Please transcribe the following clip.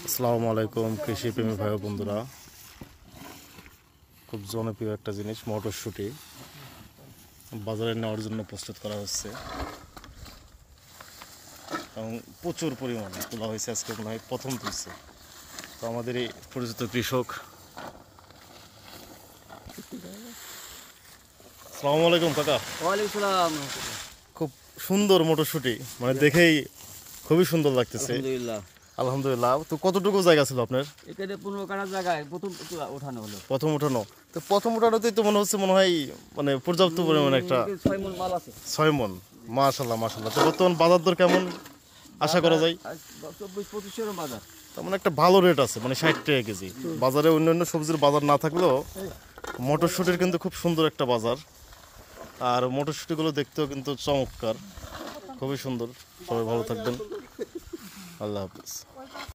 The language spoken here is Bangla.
আসসালামু আলাইকুম কৃষি প্রেমী ভাই ও বন্ধুরা, খুব জনপ্রিয় একটা জিনিস মটরশুঁটি বাজারে নেওয়ার জন্য প্রস্তুত করা হচ্ছে এবং প্রচুর পরিমাণে তোলা হয়েছে। আজকে মনে হয় প্রথম তুলছে। তো আমাদের এই পরিচিত কৃষক। আসসালামু আলাইকুম কাকা। ওয়ালাইকুম সালাম। খুব সুন্দর মটরশুঁটি, মানে দেখেই খুবই সুন্দর লাগতেছে। আলহামদুলিল্লাহ। আলহামদুলিল্লাহ। তো কতটুকু জায়গা ছিল আপনার? এখানে 15 কাঠা জায়গায় প্রথম ওঠানো হলো। প্রথম উঠানো? তো প্রথম উঠানোতেই তো মনে হয় মানে পর্যাপ্ত পরিমাণে একটা 6 মণ মাল আছে। 6 মণ। মাশাল্লাহ মাশাল্লাহ। তো বর্তমান বাজার দর কেমন আশা করা যায়? 24-25 বাজার। তার মানে একটা ভালো রেট আছে, মানে 60 টাকা কেজি। বাজারে অন্যান্য সবজির বাজার না থাকলেও মটরশুঁটির কিন্তু খুব সুন্দর একটা বাজার। আর মটরশুঁটিগুলো দেখতেও কিন্তু চমৎকার, খুবই সুন্দর। সবাই ভালো থাকবেন, আল্লাহ হাফিজ।